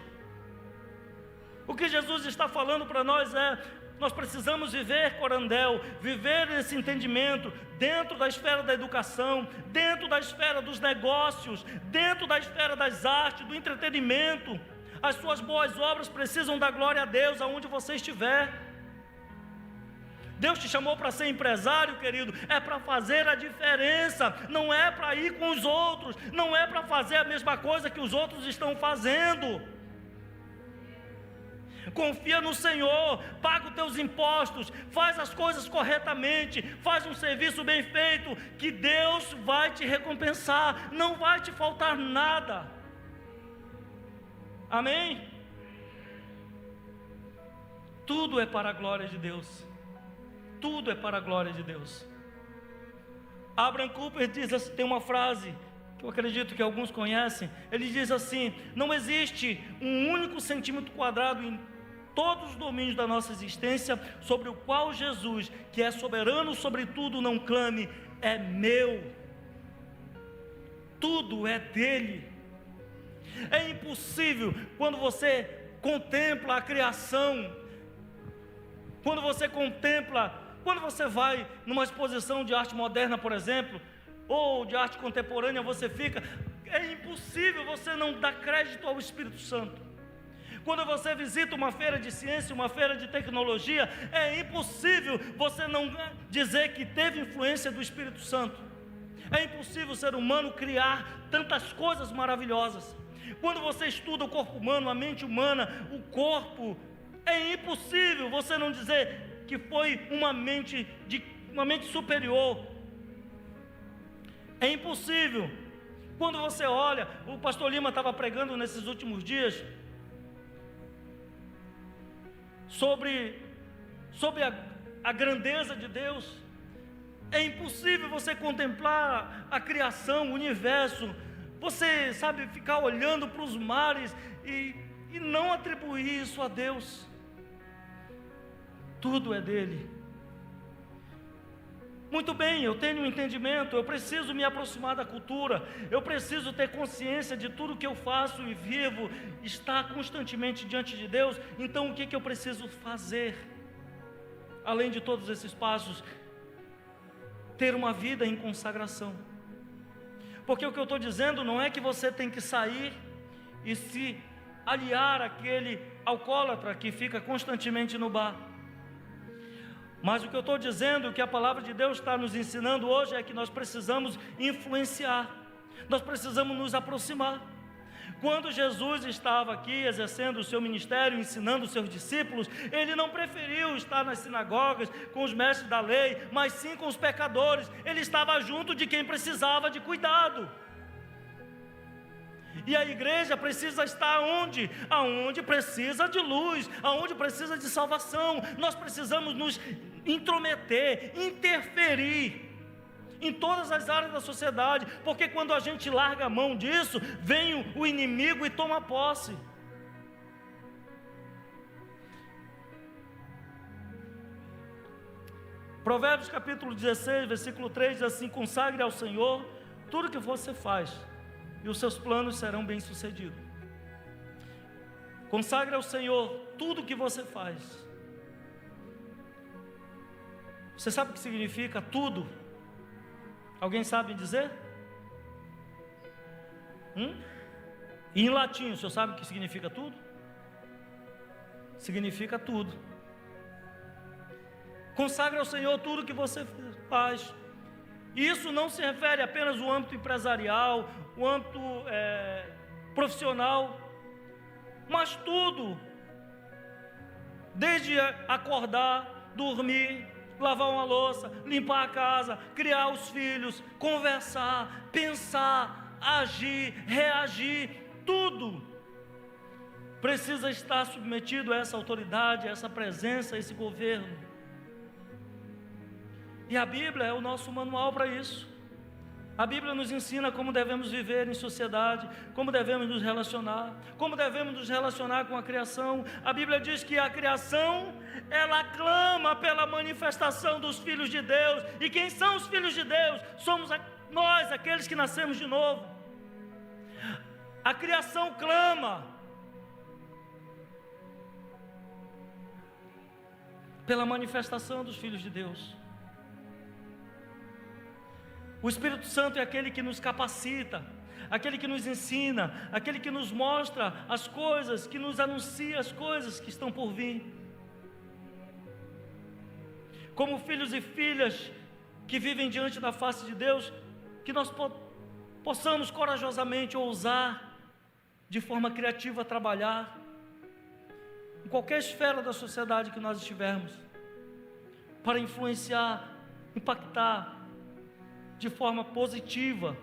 O que Jesus está falando para nós é: nós precisamos viver corandel, viver esse entendimento dentro da esfera da educação, dentro da esfera dos negócios, dentro da esfera das artes, do entretenimento. As suas boas obras precisam dar glória a Deus aonde você estiver. Deus te chamou para ser empresário, querido, é para fazer a diferença, não é para ir com os outros, não é para fazer a mesma coisa que os outros estão fazendo. Confia no Senhor, paga os teus impostos, faz as coisas corretamente, faz um serviço bem feito, que Deus vai te recompensar, não vai te faltar nada. Amém? Tudo é para a glória de Deus. Tudo é para a glória de Deus. Abraham Kuyper diz, tem uma frase que eu acredito que alguns conhecem. Ele diz assim: não existe um único centímetro quadrado em todos os domínios da nossa existência sobre o qual Jesus, que é soberano sobre tudo, não clame: é meu. Tudo é dele. É impossível, quando você contempla a criação, quando você vai numa exposição de arte moderna, por exemplo, ou de arte contemporânea, é impossível você não dar crédito ao Espírito Santo. Quando você visita uma feira de ciência, uma feira de tecnologia, é impossível você não dizer que teve influência do Espírito Santo. É impossível o ser humano criar tantas coisas maravilhosas. Quando você estuda o corpo humano, a mente humana, o corpo, é impossível você não dizer que foi uma mente superior. É impossível. Quando você olha, o pastor Lima estava pregando nesses últimos dias sobre a grandeza de Deus. É impossível você contemplar a criação, o universo, você sabe, ficar olhando para os mares e não atribuir isso a Deus. Tudo é dele. Muito bem, eu tenho um entendimento, eu preciso me aproximar da cultura, eu preciso ter consciência de tudo que eu faço e vivo, estar constantemente diante de Deus. Então o que eu preciso fazer? Além de todos esses passos, ter uma vida em consagração. Porque o que eu estou dizendo não é que você tem que sair e se aliar àquele alcoólatra que fica constantemente no bar. Mas o que eu estou dizendo, o que a palavra de Deus está nos ensinando hoje é que nós precisamos influenciar, nós precisamos nos aproximar. Quando Jesus estava aqui exercendo o seu ministério, ensinando os seus discípulos, ele não preferiu estar nas sinagogas com os mestres da lei, mas sim com os pecadores. Ele estava junto de quem precisava de cuidado. E a igreja precisa estar onde? Aonde precisa de luz, aonde precisa de salvação. Nós precisamos nos intrometer, interferir em todas as áreas da sociedade, porque quando a gente larga a mão disso, vem o inimigo e toma posse. Provérbios capítulo 16, versículo 3 diz assim: consagre ao Senhor tudo que você faz, e os seus planos serão bem-sucedidos. Consagre ao Senhor tudo o que você faz. Você sabe o que significa tudo? Alguém sabe dizer? E em latim, o senhor sabe o que significa tudo? Significa tudo. Consagre ao Senhor tudo o que você faz. Isso não se refere apenas ao âmbito empresarial, o âmbito profissional, mas tudo, desde acordar, dormir, lavar uma louça, limpar a casa, criar os filhos, conversar, pensar, agir, reagir, tudo precisa estar submetido a essa autoridade, a essa presença, a esse governo. E a Bíblia é o nosso manual para isso. A Bíblia nos ensina como devemos viver em sociedade, como devemos nos relacionar, como devemos nos relacionar com a criação. A Bíblia diz que a criação, ela clama pela manifestação dos filhos de Deus. E quem são os filhos de Deus? Somos nós, aqueles que nascemos de novo. A criação clama pela manifestação dos filhos de Deus. O Espírito Santo é aquele que nos capacita, aquele que nos ensina, aquele que nos mostra as coisas, que nos anuncia as coisas que estão por vir. Como filhos e filhas que vivem diante da face de Deus, que nós possamos corajosamente ousar, de forma criativa, trabalhar, em qualquer esfera da sociedade que nós estivermos, para influenciar, impactar, de forma positiva,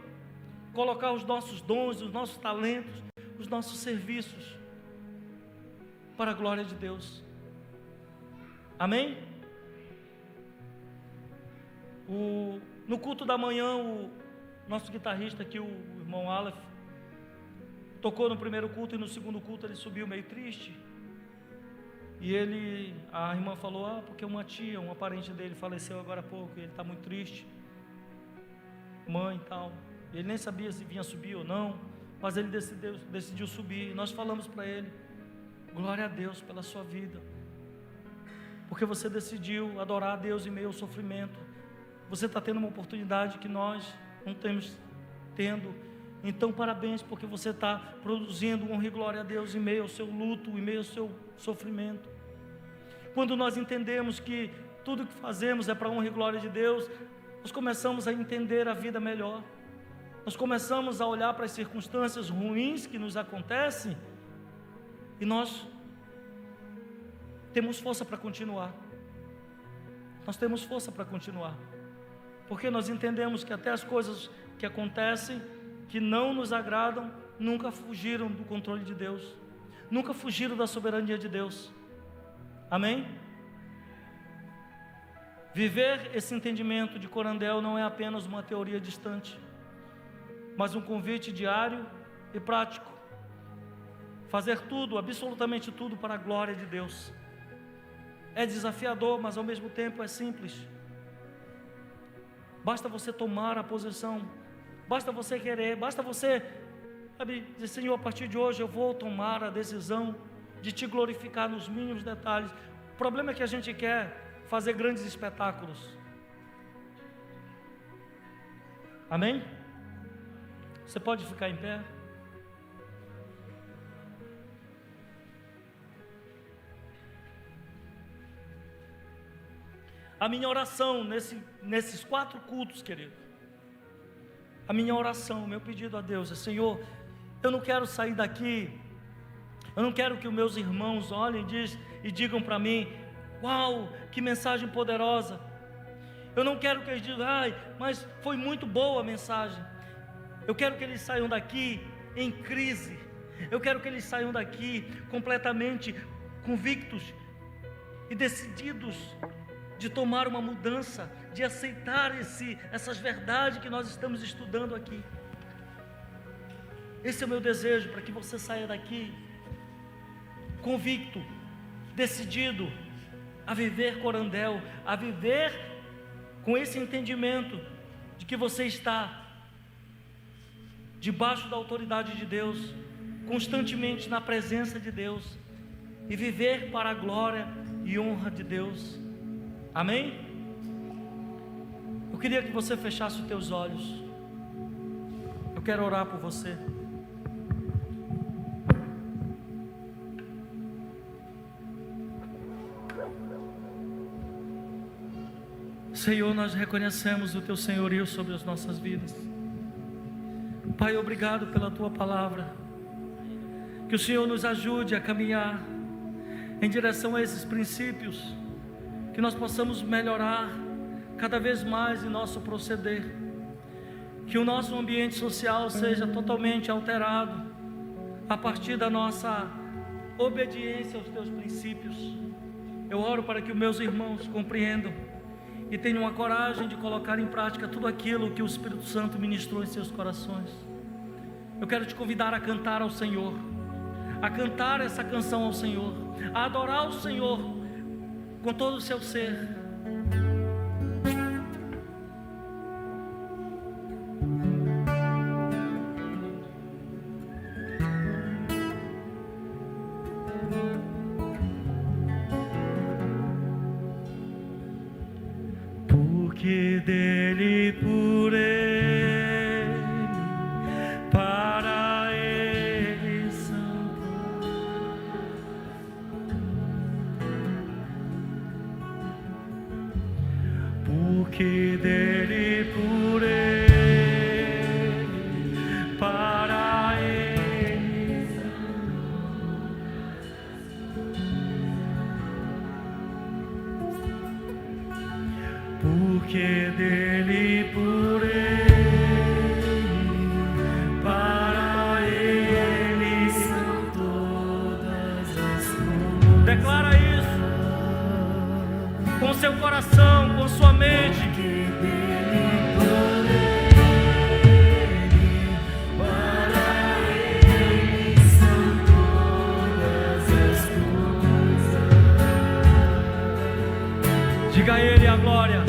colocar os nossos dons, os nossos talentos, os nossos serviços, para a glória de Deus. Amém? No culto da manhã, o nosso guitarrista aqui, o irmão Aleph, tocou no primeiro culto, e no segundo culto ele subiu meio triste. E a irmã falou, porque uma tia, um parente dele faleceu agora há pouco, e ele está muito triste, mãe e tal. Ele nem sabia se vinha subir ou não, mas ele decidiu subir. E nós falamos para ele, glória a Deus pela sua vida, porque você decidiu adorar a Deus em meio ao sofrimento. Você está tendo uma oportunidade que nós não temos tendo. Então parabéns, porque você está produzindo honra e glória a Deus em meio ao seu luto, em meio ao seu sofrimento. Quando nós entendemos que tudo que fazemos é para a honra e glória de Deus, nós começamos a entender a vida melhor. Nós começamos a olhar para as circunstâncias ruins que nos acontecem, e nós temos força para continuar. Nós temos força para continuar, porque nós entendemos que até as coisas que acontecem, que não nos agradam, nunca fugiram do controle de Deus, nunca fugiram da soberania de Deus. Amém? Viver esse entendimento de Corandel não é apenas uma teoria distante, mas um convite diário e prático. Fazer tudo, absolutamente tudo, para a glória de Deus. É desafiador, mas ao mesmo tempo é simples. Basta você tomar a posição, basta você querer, basta você, sabe, dizer: Senhor, a partir de hoje eu vou tomar a decisão de te glorificar nos mínimos detalhes. O problema é que a gente quer fazer grandes espetáculos. Amém? Você pode ficar em pé? A minha oração nesses 4 cultos, querido, a minha oração, o meu pedido a Deus é: Senhor, eu não quero sair daqui, eu não quero que os meus irmãos olhem e digam para mim: uau, que mensagem poderosa. Eu não quero que eles digam: ai, mas foi muito boa a mensagem. Eu quero que eles saiam daqui em crise. Eu quero que eles saiam daqui completamente convictos e decididos de tomar uma mudança, de aceitar essas verdades que nós estamos estudando aqui. Esse é o meu desejo, para que você saia daqui convicto, decidido a viver Corandel, a viver com esse entendimento de que você está debaixo da autoridade de Deus, constantemente na presença de Deus, e viver para a glória e honra de Deus. Amém? Eu queria que você fechasse os teus olhos. Eu quero orar por você. Senhor, nós reconhecemos o Teu senhorio sobre as nossas vidas. Pai, obrigado pela Tua palavra. Que o Senhor nos ajude a caminhar em direção a esses princípios, que nós possamos melhorar cada vez mais em nosso proceder, que o nosso ambiente social seja totalmente alterado a partir da nossa obediência aos Teus princípios. Eu oro para que os meus irmãos compreendam e tenham a coragem de colocar em prática tudo aquilo que o Espírito Santo ministrou em seus corações. Eu quero te convidar a cantar ao Senhor, a cantar essa canção ao Senhor, a adorar o Senhor com todo o seu ser. Porque dele, por ele, para ele são porque dele, por ele, para ele porque dele, por ele, para ele são todas as coisas. Declara isso com seu coração, com sua mente. Diga a Ele a glória.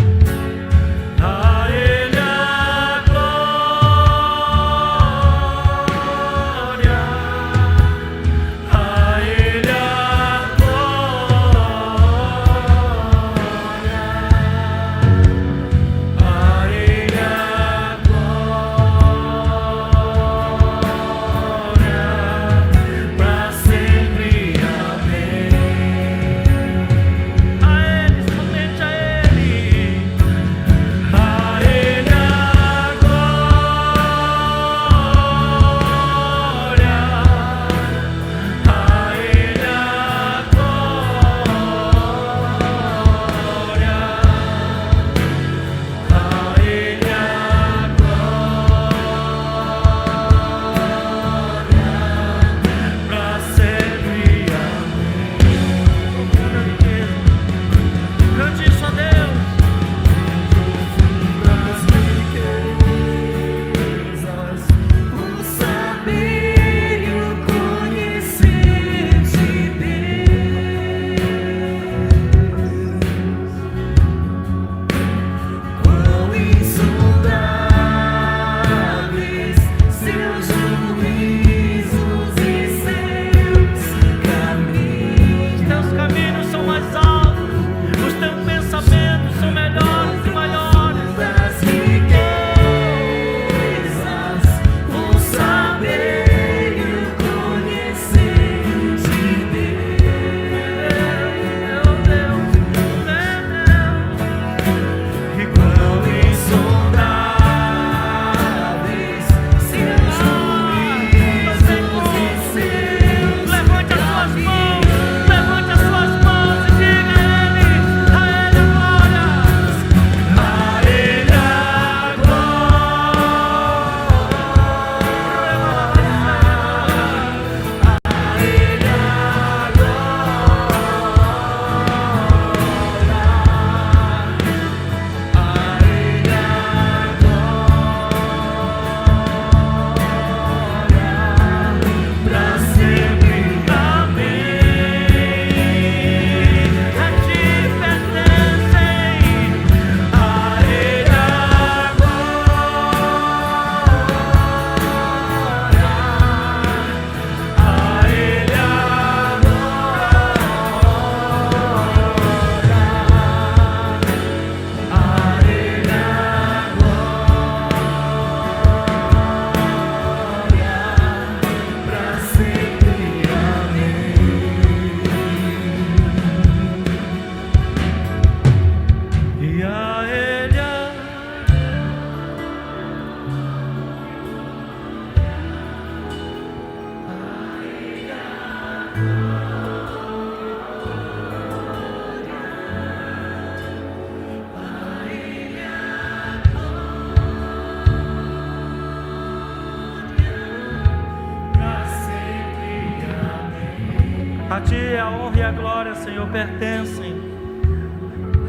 A Ti a honra e a glória, Senhor, pertencem.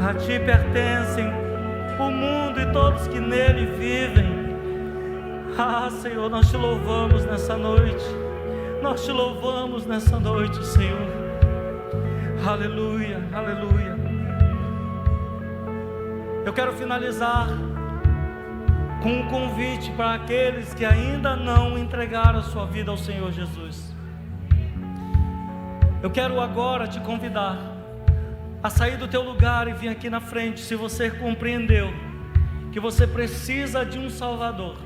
A Ti pertencem o mundo e todos que nele vivem. Ah, Senhor, nós Te louvamos nessa noite. Nós Te louvamos nessa noite, Senhor. Aleluia, aleluia. Eu quero finalizar com um convite para aqueles que ainda não entregaram a sua vida ao Senhor Jesus. Eu quero agora te convidar a sair do teu lugar e vir aqui na frente, se você compreendeu que você precisa de um Salvador.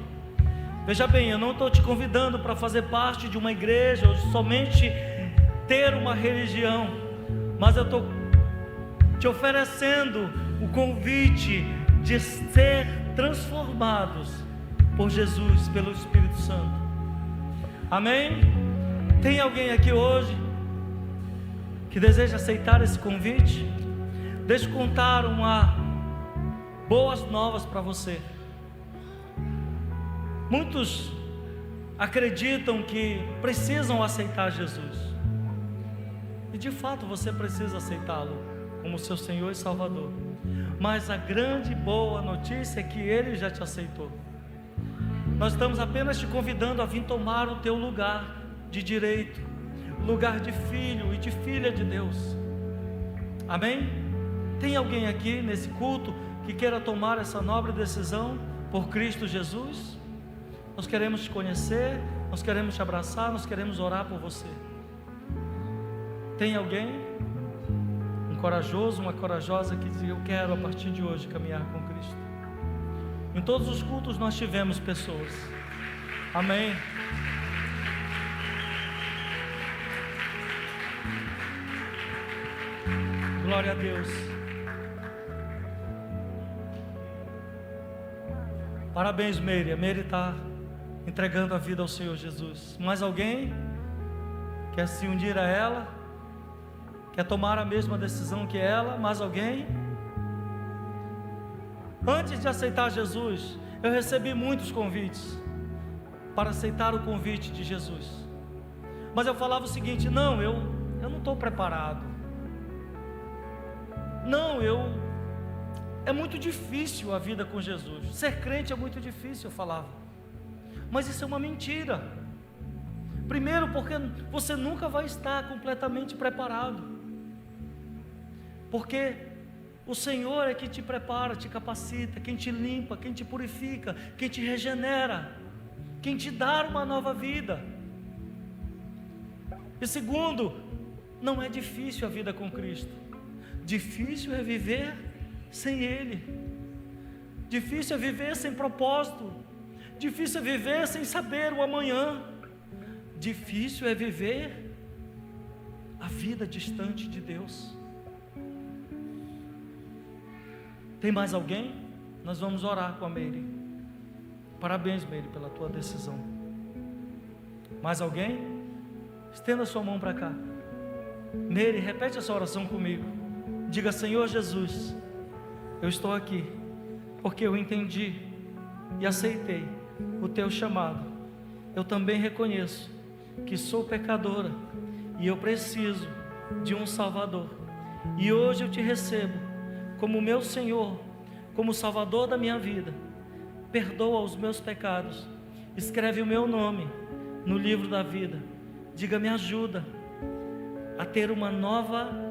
Veja bem, eu não estou te convidando para fazer parte de uma igreja ou somente ter uma religião, mas eu estou te oferecendo o convite de ser transformados por Jesus, pelo Espírito Santo. Amém? Tem alguém aqui hoje que deseja aceitar esse convite? Deixa eu contar boas novas para você. Muitos acreditam que precisam aceitar Jesus, e de fato você precisa aceitá-lo como seu Senhor e Salvador. Mas a grande boa notícia é que Ele já te aceitou. Nós estamos apenas te convidando a vir tomar o teu lugar de direito, lugar de filho e de filha de Deus. Amém? Tem alguém aqui nesse culto que queira tomar essa nobre decisão por Cristo Jesus? Nós queremos te conhecer, nós queremos te abraçar, nós queremos orar por você. Tem alguém? Um corajoso, uma corajosa que diz: eu quero a partir de hoje caminhar com Cristo. Em todos os cultos nós tivemos pessoas. Amém? Glória a Deus. Parabéns, Meire. A Meire está entregando a vida ao Senhor Jesus. Mais alguém quer se unir a ela? Quer tomar a mesma decisão que ela? Mais alguém? Antes de aceitar Jesus, eu recebi muitos convites para aceitar o convite de Jesus. Mas eu falava o seguinte: não, eu não estou preparado. Não, é muito difícil a vida com Jesus. Ser crente é muito difícil, eu falava. Mas isso é uma mentira. Primeiro, porque você nunca vai estar completamente preparado. Porque o Senhor é que te prepara, te capacita, quem te limpa, quem te purifica, quem te regenera, quem te dá uma nova vida. E segundo, não é difícil a vida com Cristo. Difícil é viver sem Ele. Difícil é viver sem propósito. Difícil é viver sem saber o amanhã. Difícil é viver a vida distante de Deus. Tem mais alguém? Nós vamos orar com a Meire. Parabéns, Meire, pela tua decisão. Mais alguém? Estenda sua mão para cá. Meire, repete essa oração comigo. Diga: Senhor Jesus, eu estou aqui porque eu entendi e aceitei o teu chamado. Eu também reconheço que sou pecadora e eu preciso de um Salvador. E hoje eu te recebo como meu Senhor, como Salvador da minha vida. Perdoa os meus pecados, escreve o meu nome no livro da vida. Diga: me ajuda a ter uma nova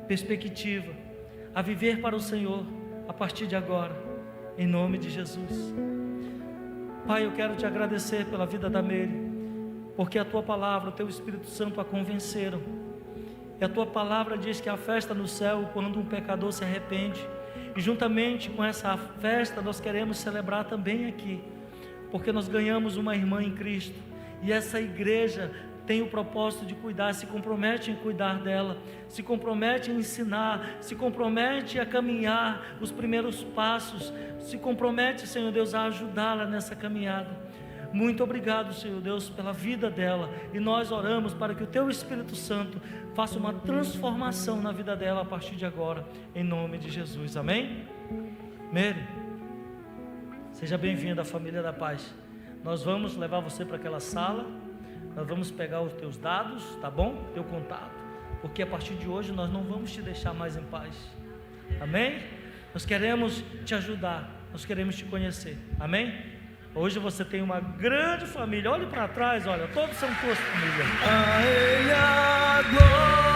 perspectiva, a viver para o Senhor a partir de agora, em nome de Jesus. Pai, eu quero te agradecer pela vida da Meire, porque a tua palavra, o teu Espírito Santo a convenceram. E a tua palavra diz que a festa no céu quando um pecador se arrepende. E juntamente com essa festa nós queremos celebrar também aqui, porque nós ganhamos uma irmã em Cristo. E essa igreja tem o propósito de cuidar, se compromete em cuidar dela, se compromete em ensinar, se compromete a caminhar os primeiros passos, se compromete, Senhor Deus, a ajudá-la nessa caminhada. Muito obrigado, Senhor Deus, pela vida dela, e nós oramos para que o Teu Espírito Santo faça uma transformação na vida dela a partir de agora, em nome de Jesus, amém? Meire, seja bem-vinda à família da paz. Nós vamos levar você para aquela sala, nós vamos pegar os teus dados, tá bom? Teu contato, porque a partir de hoje nós não vamos te deixar mais em paz. Amém? Nós queremos te ajudar, nós queremos te conhecer. Amém? Hoje você tem uma grande família. Olhe para trás, olha, todos são tua família. A Ele a glória.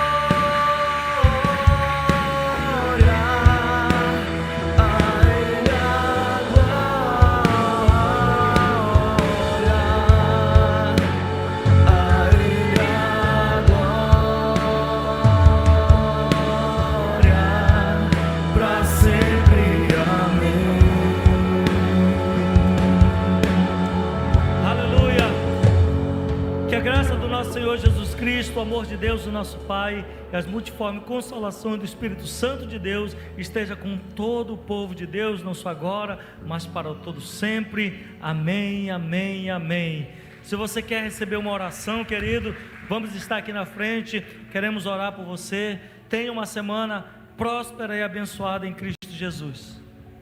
Senhor Jesus Cristo, o amor de Deus, o nosso Pai, e as multiforme consolações do Espírito Santo de Deus esteja com todo o povo de Deus, não só agora, mas para todo sempre. Amém, amém, amém. Se você quer receber uma oração, querido, vamos estar aqui na frente, queremos orar por você. Tenha uma semana próspera e abençoada em Cristo Jesus.